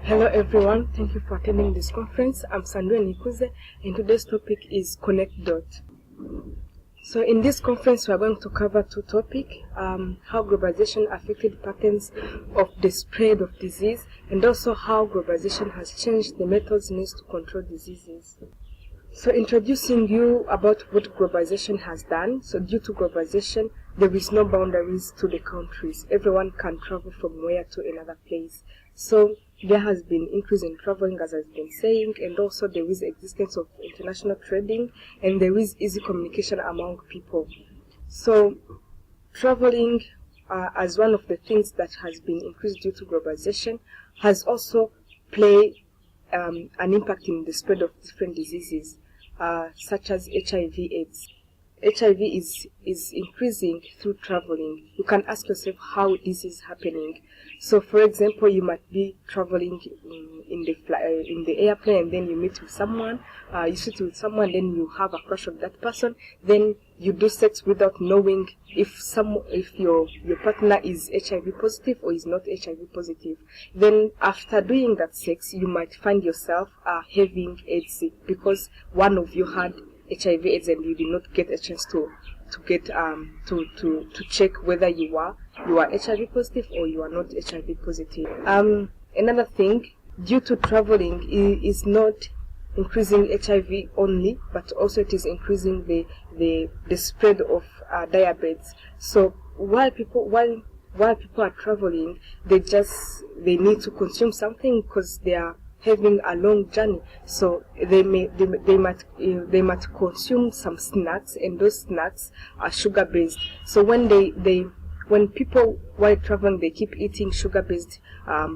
Hello everyone, thank you for attending this conference. I'm Sandrine Nikuze and today's topic is Connect Dot. So in this conference we are going to cover two topics, how globalization affected patterns of the spread of disease and also how globalization has changed the methods used to control diseases. So introducing you about what globalization has done. So due to globalization, there is no boundaries to the countries. Everyone can travel from where to another place. So there has been increase in traveling, as I've been saying, and also there is existence of international trading, and there is easy communication among people. So traveling, as one of the things that has been increased due to globalization, has also played an impact in the spread of different diseases, such as HIV/AIDS. HIV is increasing through traveling. You can ask yourself how this is happening. So, for example, you might be traveling in the airplane, and then you meet with someone, you sit with someone, then you have a crush on that person, then you do sex without knowing if your partner is HIV positive or is not HIV positive. Then after doing that sex, you might find yourself having AIDS because one of you had HIV/AIDS and you did not get a chance to check whether you are HIV positive or you are not HIV positive. Another thing, due to traveling, is not increasing HIV only, but also it is increasing the spread of diabetes. So while people are traveling, they need to consume something because they are having a long journey, so they might consume some snacks, and those snacks are sugar based. So when people while traveling they keep eating sugar based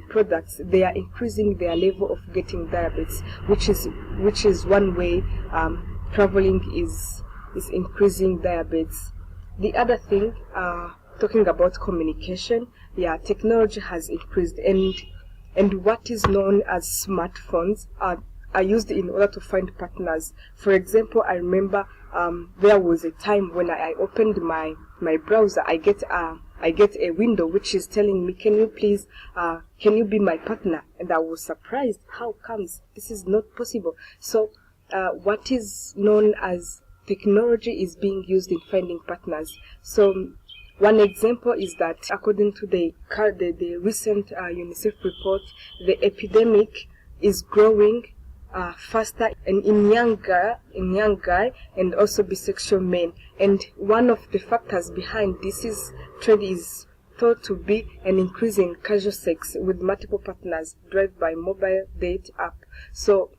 products, they are increasing their level of getting diabetes, which is one way traveling is increasing diabetes. The other thing, talking about communication, technology has increased, and what is known as smartphones are used in order to find partners. For example, I remember there was a time when I opened my browser, I get a window which is telling me, can you be my partner? And I was surprised. How comes? This is not possible. So what is known as technology is being used in finding partners. So one example is that according to the recent UNICEF report, the epidemic is growing faster in young guy and also bisexual men. And one of the factors behind this trend is thought to be an increase in casual sex with multiple partners driven by mobile date app. So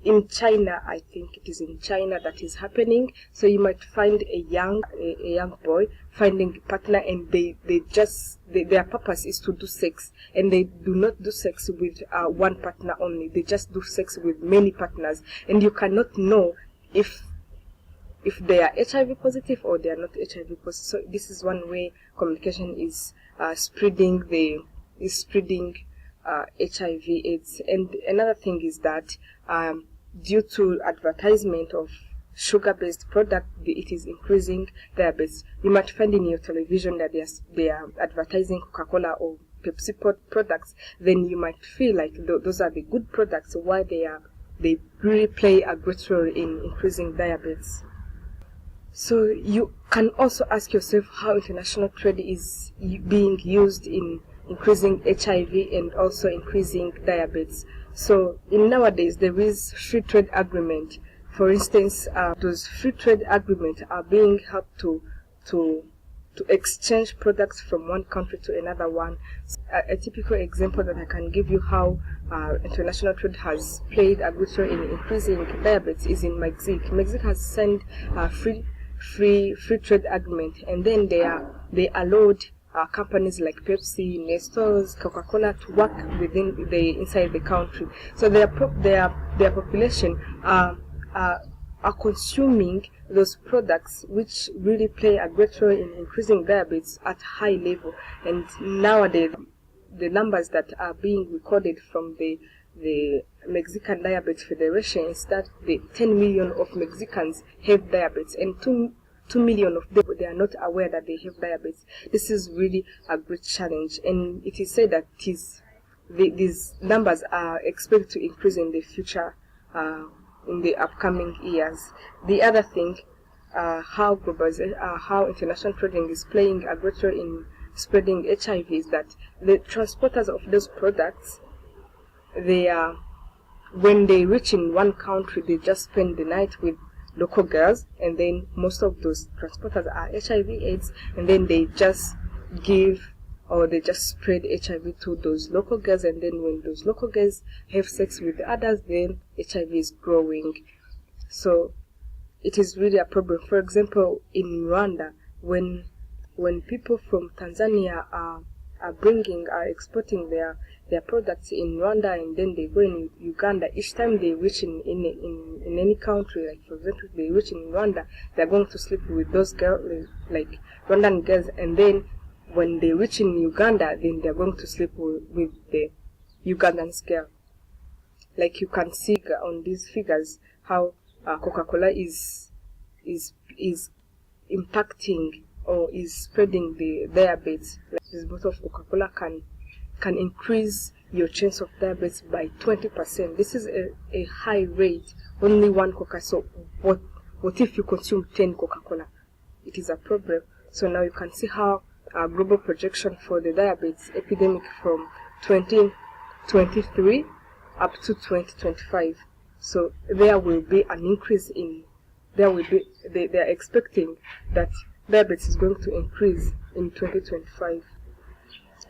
in China, I think it is in China that is happening. So you might find a young boy finding a partner, and their purpose is to do sex, and they do not do sex with one partner only. They just do sex with many partners, and you cannot know if they are HIV positive or they are not HIV positive. So this is one way communication is spreading HIV/AIDS. And another thing is that due to advertisement of sugar-based product, it is increasing diabetes. You might find in your television that they are advertising Coca-Cola or Pepsi products. Then you might feel like those are the good products, while they really play a great role in increasing diabetes. So you can also ask yourself how international trade is being used in increasing HIV and also increasing diabetes. So nowadays there is free trade agreement. For instance, those free trade agreements are being helped to exchange products from one country to another one. A typical example that I can give you how international trade has played a good role in increasing diabetes is in Mexico. Mexico has signed a free trade agreement, and then they allowed companies like Pepsi, Nestle, Coca-Cola to work inside the country. So their population are consuming those products, which really play a great role in increasing diabetes at high level. And nowadays, the numbers that are being recorded from the Mexican Diabetes Federation is that the 10 million of Mexicans have diabetes, and 2 million of them, they are not aware that they have diabetes. This is really a great challenge, and it is said that these numbers are expected to increase in the future, in the upcoming years. The other thing, how international trading is playing a great role in spreading HIV is that the transporters of those products, when they reach in one country, they just spend the night with local girls, and then most of those transporters are HIV/AIDS, and then they just give, or they just spread HIV to those local girls, and then when those local girls have sex with others, then HIV is growing. So it is really a problem. For example, in Rwanda, when people from Tanzania are exporting their products in Rwanda, and then they go in Uganda, each time they reach in any country, like for example, they reach in Rwanda, they're going to sleep with those girls, like Rwandan girls, and then when they reach in Uganda, then they're going to sleep with the Ugandan girl. Like you can see on these figures how Coca-Cola is impacting or is spreading the diabetes. Like this bottle of Coca-Cola can increase your chance of diabetes by 20%. This is a high rate. Only one Coca. So what if you consume 10 Coca-Cola? It is a problem. So now you can see how a global projection for the diabetes epidemic from 2023 up to 2025. So there will be an increase they are expecting that diabetes is going to increase in 2025.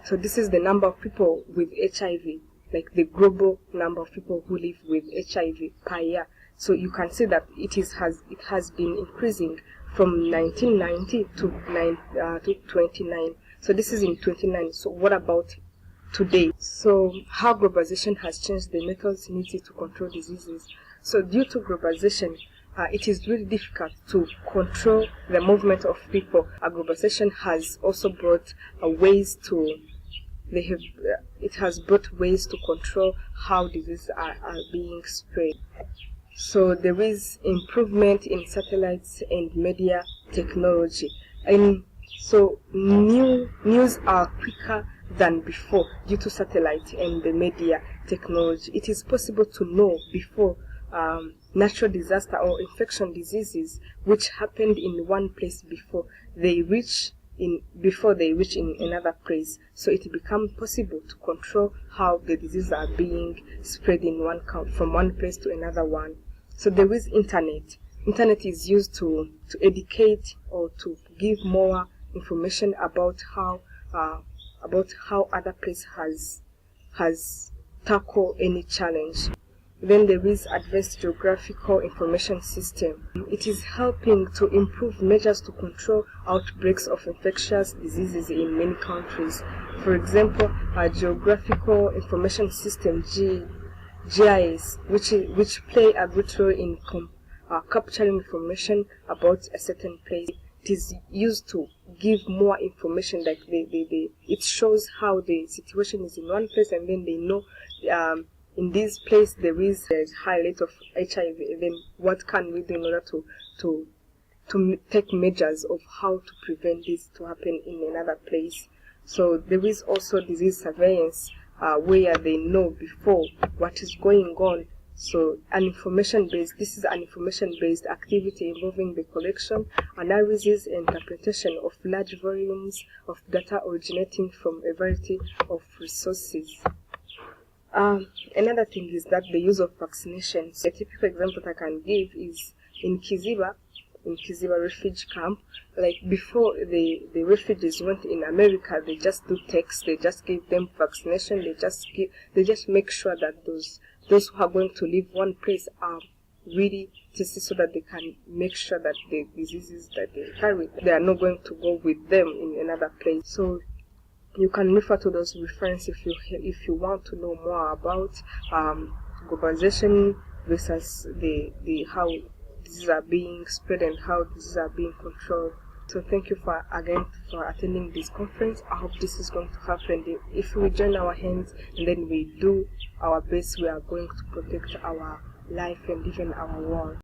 So this is the number of people with HIV, like the global number of people who live with HIV per year. So you can see that it has been increasing from 1990 to 29. So this is in 29. So what about today? So how globalization has changed the methods needed to control diseases. So due to globalization, it is really difficult to control the movement of people. Globalization has also brought ways to control how diseases are being spread. So there is improvement in satellites and media technology, and so news are quicker than before due to satellite and the media technology. It is possible to know before natural disaster or infection diseases which happened in one place before they reach in another place. So it becomes possible to control how the diseases are being spread from one place to another one. So there is internet. Internet is used to educate or to give more information about how other place has tackled any challenge. Then there is advanced geographical information system. It is helping to improve measures to control outbreaks of infectious diseases in many countries. For example, a geographical information system, GIS, which play a great role in capturing information about a certain place. It is used to give more information, like it shows how the situation is in one place, and then they know in this place there is a high rate of HIV, and then what can we do in order to take measures of how to prevent this to happen in another place. So there is also disease surveillance, where they know before what is going on. So this is an information-based activity involving the collection, analysis, and interpretation of large volumes of data originating from a variety of resources. Another thing is that the use of vaccinations. A typical example that I can give is in Kiziba refugee camp. Like before the refugees went in America, they just do tests, they just give them vaccination, they just make sure that those who are going to leave one place are really tested, so that they can make sure that the diseases that they carry, they are not going to go with them in another place. So you can refer to those references if you want to know more about globalization versus the how diseases are being spread and how diseases are being controlled. So thank you for attending this conference. I hope this is going to happen. If we join our hands and then we do our best, we are going to protect our life and even our world.